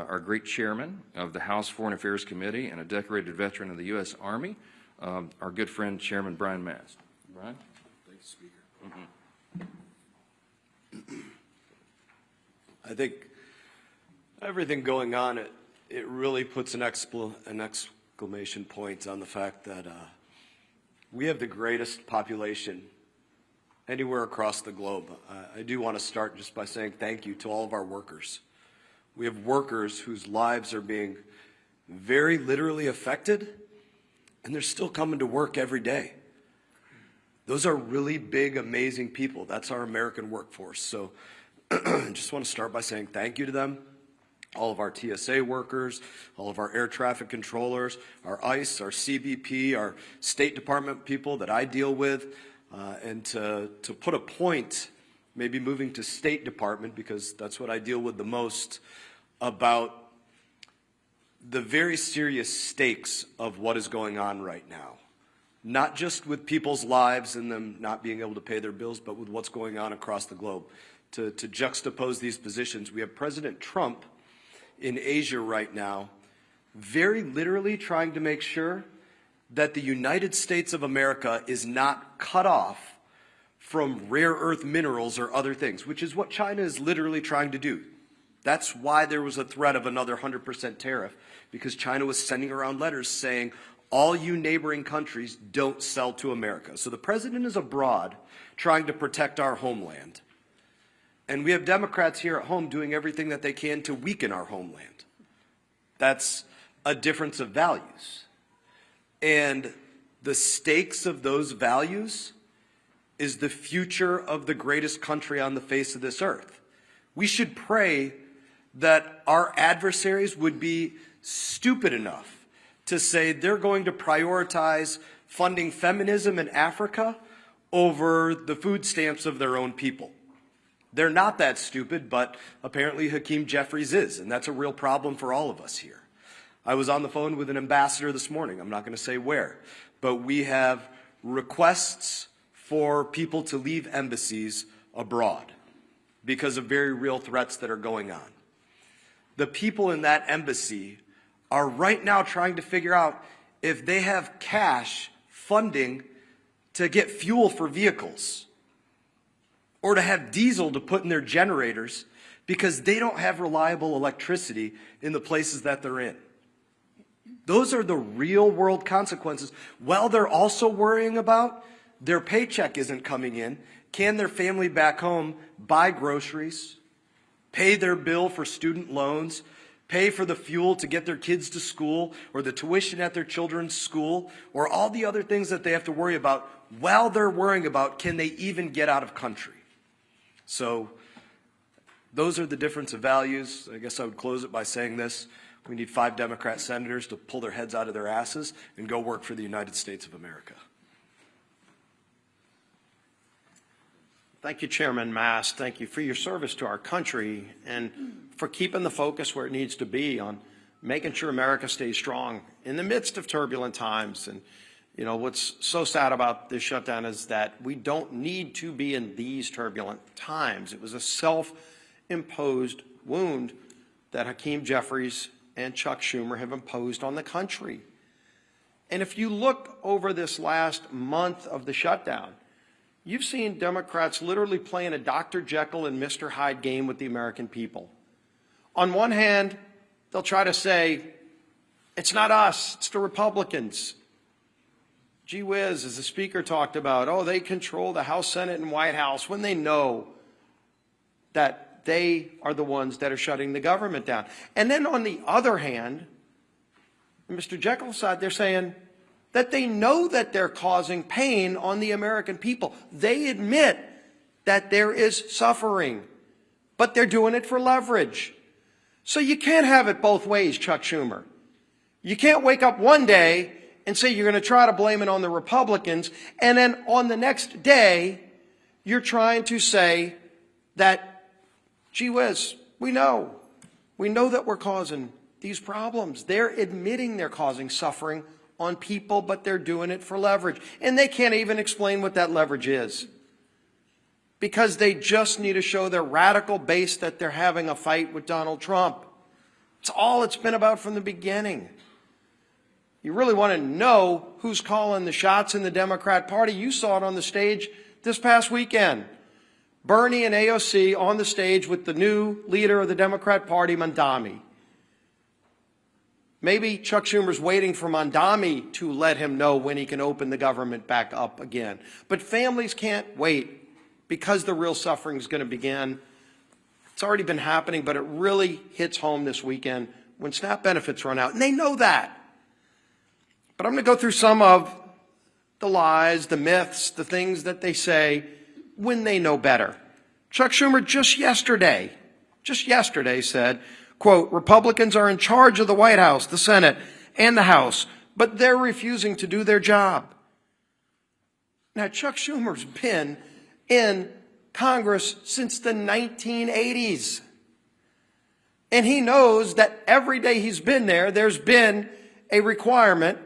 our great chairman of the House Foreign Affairs Committee and a decorated veteran of the U.S. Army, our good friend, Chairman Brian Mast. Brian? Thank you, Speaker. I think everything going on, it really puts an exclamation point on the fact that we have the greatest population anywhere across the globe. I do want to start just by saying thank you to all of our workers. We have workers whose lives are being very literally affected, and they're still coming to work every day. Those are really big, amazing people. That's our American workforce. So I just want to start by saying thank you to them, all of our TSA workers, all of our air traffic controllers, our ICE, our CBP, our State Department people that I deal with, and to put a point, maybe moving to State Department, because that's what I deal with the most, about the very serious stakes of what is going on right now. Not just with people's lives and them not being able to pay their bills, but with what's going on across the globe. To juxtapose these positions, we have President Trump in Asia right now, very literally trying to make sure that the United States of America is not cut off from rare earth minerals or other things, which is what China is literally trying to do. That's why there was a threat of another 100% tariff, because China was sending around letters saying, all you neighboring countries don't sell to America. So the president is abroad trying to protect our homeland. And we have Democrats here at home doing everything that they can to weaken our homeland. That's a difference of values. And the stakes of those values is the future of the greatest country on the face of this earth. We should pray that our adversaries would be stupid enough to say they're going to prioritize funding feminism in Africa over the food stamps of their own people. They're not that stupid, but apparently Hakeem Jeffries is, and that's a real problem for all of us here. I was on the phone with an ambassador this morning. I'm not going to say where, but we have requests for people to leave embassies abroad because of very real threats that are going on. The people in that embassy are right now trying to figure out if they have cash funding to get fuel for vehicles or to have diesel to put in their generators because they don't have reliable electricity in the places that they're in. Those are the real world consequences. While they're also worrying about their paycheck isn't coming in, can their family back home buy groceries, pay their bill for student loans, pay for the fuel to get their kids to school, or the tuition at their children's school, or all the other things that they have to worry about while they're worrying about can they even get out of country. So those are the difference of values. I guess I would close it by saying this. We need 5 Democrat senators to pull their heads out of their asses and go work for the United States of America. Thank you, Chairman Mast. Thank you for your service to our country and for keeping the focus where it needs to be on making sure America stays strong in the midst of turbulent times. And, you know, what's so sad about this shutdown is that we don't need to be in these turbulent times. It was a self-imposed wound that Hakeem Jeffries and Chuck Schumer have imposed on the country. And if you look over this last month of the shutdown, you've seen Democrats literally playing a Dr. Jekyll and Mr. Hyde game with the American people. On one hand, they'll try to say, it's not us, it's the Republicans. Gee whiz, as the Speaker talked about, oh, they control the House, Senate, and White House when they know that they are the ones that are shutting the government down. And then on the other hand, Mr. Jekyll's side, they're saying that they know that they're causing pain on the American people. They admit that there is suffering, but they're doing it for leverage. So you can't have it both ways, Chuck Schumer. You can't wake up one day and say you're going to try to blame it on the Republicans, and then on the next day, you're trying to say that, gee whiz, we know that we're causing these problems. They're admitting they're causing suffering on people, but they're doing it for leverage. And they can't even explain what that leverage is, because they just need to show their radical base that they're having a fight with Donald Trump. It's all it's been about from the beginning. You really want to know who's calling the shots in the Democrat Party? You saw it on the stage this past weekend. Bernie and AOC on the stage with the new leader of the Democrat Party, Mandami. Maybe Chuck Schumer's waiting for Mandami to let him know when he can open the government back up again. But families can't wait because the real suffering is going to begin. It's already been happening, but it really hits home this weekend when SNAP benefits run out. And they know that. But I'm going to go through some of the lies, the myths, the things that they say when they know better. Chuck Schumer just yesterday said, quote, Republicans are in charge of the White House, the Senate, and the House, but they're refusing to do their job. Now, Chuck Schumer's been in Congress since the 1980s. And he knows that every day he's been there, there's been a requirement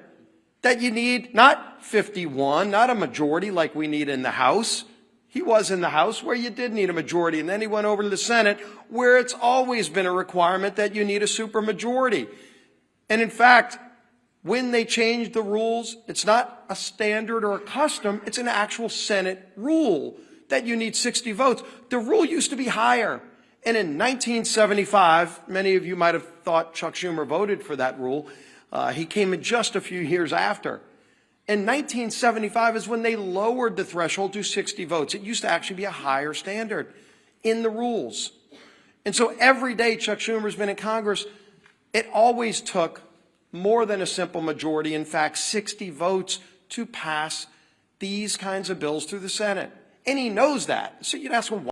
that you need not 51, not a majority like we need in the House. He was in the House where you did need a majority, and then he went over to the Senate where it's always been a requirement that you need a supermajority. And in fact, when they changed the rules, it's not a standard or a custom, it's an actual Senate rule that you need 60 votes. The rule used to be higher. And in 1975, many of you might have thought Chuck Schumer voted for that rule. He came in just a few years after. In 1975 is when they lowered the threshold to 60 votes. It used to actually be a higher standard in the rules. And so every day Chuck Schumer's been in Congress, it always took more than a simple majority, in fact, 60 votes to pass these kinds of bills through the Senate. And he knows that. So you'd ask him, why?